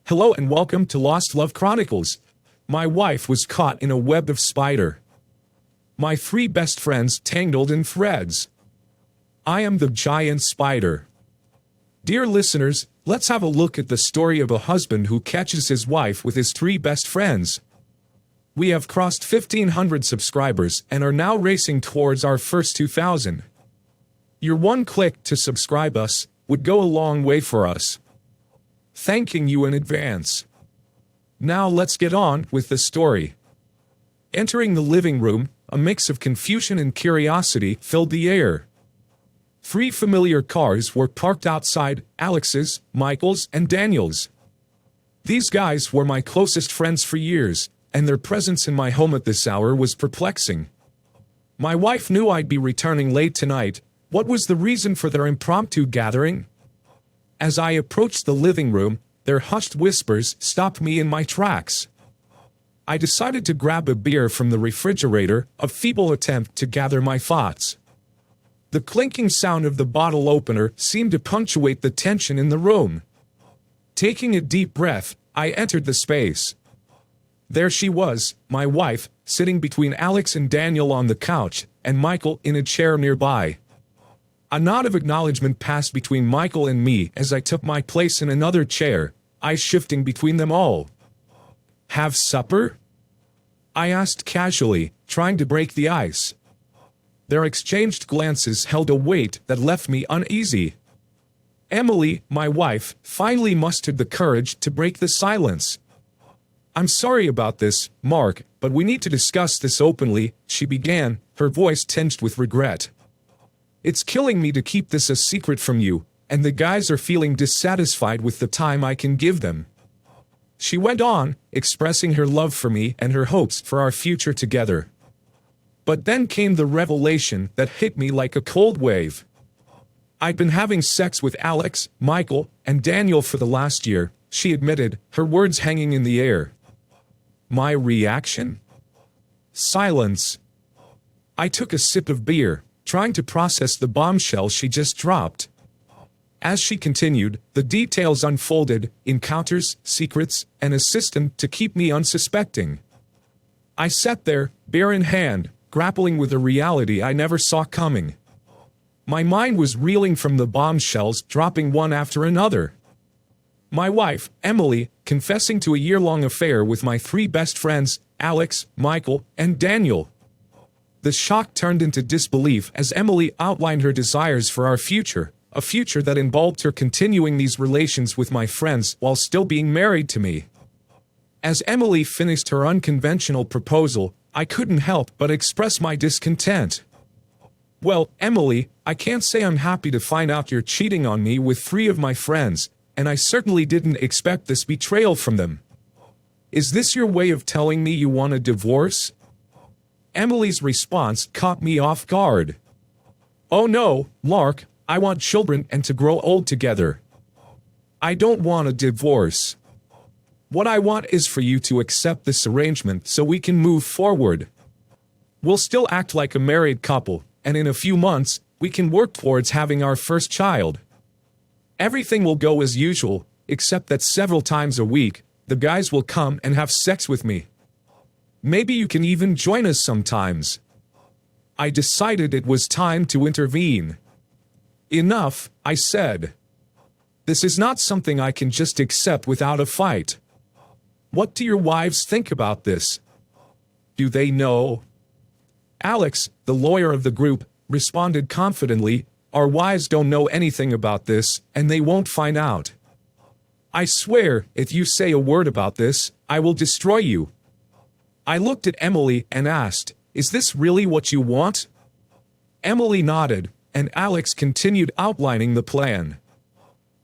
Hello and welcome to Lost Love Chronicles. My wife was caught in a web of spider. My three best friends tangled in threads. I am the giant spider. Dear listeners, let's have a look at the story of a husband who catches his wife with his three best friends. We have crossed 1,500 subscribers and are now racing towards our first 2,000. Your one click to subscribe us would go a long way for us. Thanking you in advance. Now let's get on with the story. Entering the living room, a mix of confusion and curiosity filled the air. Three familiar cars were parked outside: Alex's, Michael's, and Daniel's. These guys were my closest friends for years, and their presence in my home at this hour was perplexing. My wife knew I'd be returning late tonight. What was the reason for their impromptu gathering? As I approached the living room, their hushed whispers stopped me in my tracks. I decided to grab a beer from the refrigerator, a feeble attempt to gather my thoughts. The clinking sound of the bottle opener seemed to punctuate the tension in the room. Taking a deep breath, I entered the space. There she was, my wife, sitting between Alex and Daniel on the couch, and Michael in a chair nearby. A nod of acknowledgement passed between Michael and me as I took my place in another chair, eyes shifting between them all. "Have supper?" I asked casually, trying to break the ice. Their exchanged glances held a weight that left me uneasy. Emily, my wife, finally mustered the courage to break the silence. "I'm sorry about this, Mark, but we need to discuss this openly," she began, her voice tinged with regret. "It's killing me to keep this a secret from you, and the guys are feeling dissatisfied with the time I can give them." She went on, expressing her love for me and her hopes for our future together. But then came the revelation that hit me like a cold wave. "I'd been having sex with Alex, Michael, and Daniel for the last year," she admitted, her words hanging in the air. My reaction? Silence. I took a sip of beer, trying to process the bombshell she just dropped. As she continued, the details unfolded: encounters, secrets, and a system to keep me unsuspecting. I sat there, beer in hand, grappling with a reality I never saw coming. My mind was reeling from the bombshells dropping one after another. My wife, Emily, confessing to a year-long affair with my three best friends, Alex, Michael, and Daniel. The shock turned into disbelief as Emily outlined her desires for our future, a future that involved her continuing these relations with my friends while still being married to me. As Emily finished her unconventional proposal, I couldn't help but express my discontent. "Well, Emily, I can't say I'm happy to find out you're cheating on me with three of my friends, and I certainly didn't expect this betrayal from them. Is this your way of telling me you want a divorce?" Emily's response caught me off guard. "Oh no, Mark, I want children and to grow old together. I don't want a divorce. What I want is for you to accept this arrangement so we can move forward. We'll still act like a married couple, and in a few months, we can work towards having our first child. Everything will go as usual, except that several times a week, the guys will come and have sex with me. Maybe you can even join us sometimes." I decided it was time to intervene. "Enough," I said. "This is not something I can just accept without a fight. What do your wives think about this? Do they know?" Alex, the lawyer of the group, responded confidently, "Our wives don't know anything about this, and they won't find out. I swear, if you say a word about this, I will destroy you." I looked at Emily and asked, "Is this really what you want?" Emily nodded, and Alex continued outlining the plan.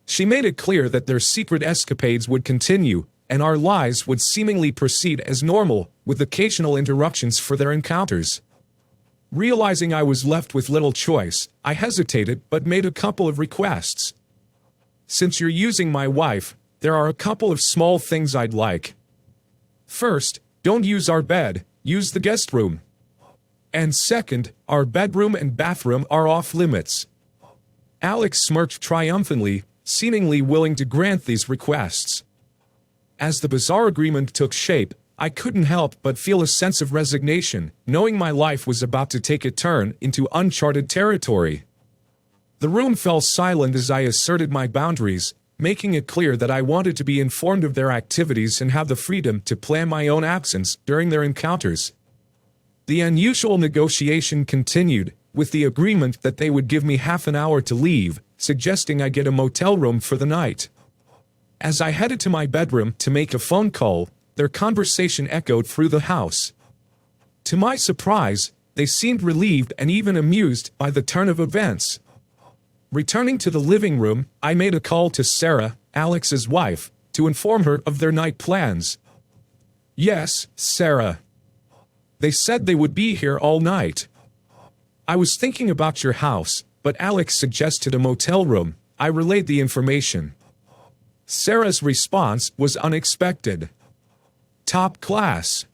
She made it clear that their secret escapades would continue, and our lives would seemingly proceed as normal, with occasional interruptions for their encounters. Realizing I was left with little choice, I hesitated but made a couple of requests. "Since you're using my wife, there are a couple of small things I'd like. First, don't use our bed, use the guest room. And second, our bedroom and bathroom are off limits." Alex smirked triumphantly, seemingly willing to grant these requests. As the bizarre agreement took shape, I couldn't help but feel a sense of resignation, knowing my life was about to take a turn into uncharted territory. The room fell silent as I asserted my boundaries, making it clear that I wanted to be informed of their activities and have the freedom to plan my own absence during their encounters. The unusual negotiation continued, with the agreement that they would give me half an hour to leave, suggesting I get a motel room for the night. As I headed to my bedroom to make a phone call, their conversation echoed through the house. To my surprise, they seemed relieved and even amused by the turn of events. Returning to the living room, I made a call to Sarah, Alex's wife, to inform her of their night plans. "Yes, Sarah. They said they would be here all night. I was thinking about your house, but Alex suggested a motel room." I relayed the information. Sarah's response was unexpected. "Top class.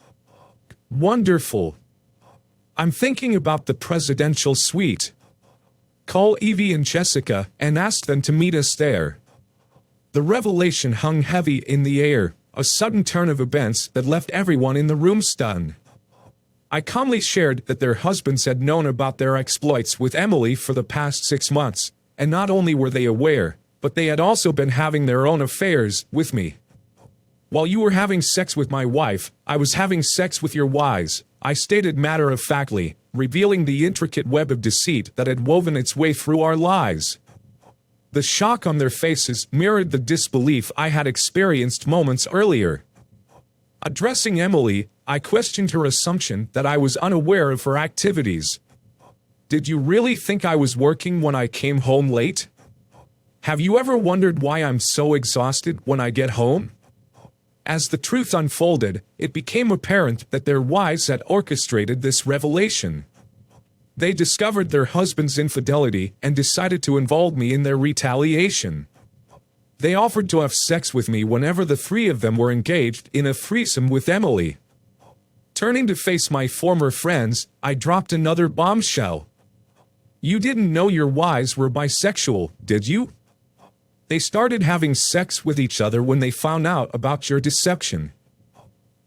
Wonderful. I'm thinking about the presidential suite. Call Evie and Jessica and ask them to meet us there." The revelation hung heavy in the air, a sudden turn of events that left everyone in the room stunned. I calmly shared that their husbands had known about their exploits with Emily for the past 6 months, and not only were they aware, but they had also been having their own affairs with me. "While you were having sex with my wife, I was having sex with your wives," I stated matter-of-factly, revealing the intricate web of deceit that had woven its way through our lives. The shock on their faces mirrored the disbelief I had experienced moments earlier. Addressing Emily, I questioned her assumption that I was unaware of her activities. "Did you really think I was working when I came home late? Have you ever wondered why I'm so exhausted when I get home?" As the truth unfolded, it became apparent that their wives had orchestrated this revelation. They discovered their husband's infidelity and decided to involve me in their retaliation. They offered to have sex with me whenever the three of them were engaged in a threesome with Emily. Turning to face my former friends, I dropped another bombshell. "You didn't know your wives were bisexual, did you? They started having sex with each other when they found out about your deception."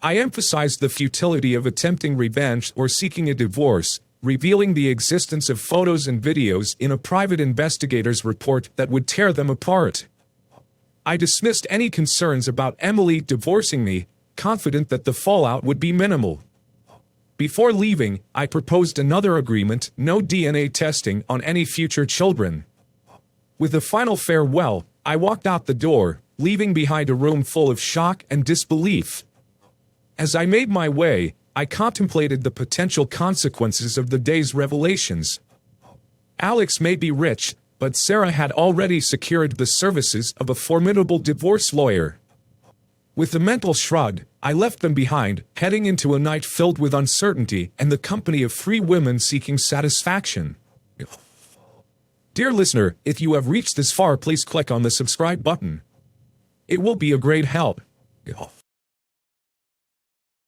I emphasized the futility of attempting revenge or seeking a divorce, revealing the existence of photos and videos in a private investigator's report that would tear them apart. I dismissed any concerns about Emily divorcing me, confident that the fallout would be minimal. Before leaving, I proposed another agreement: no DNA testing on any future children. With a final farewell, I walked out the door, leaving behind a room full of shock and disbelief. As I made my way, I contemplated the potential consequences of the day's revelations. Alex may be rich, but Sarah had already secured the services of a formidable divorce lawyer. With a mental shrug, I left them behind, heading into a night filled with uncertainty and the company of 3 women seeking satisfaction. Dear listener, if you have reached this far, please click on the subscribe button. It will be a great help.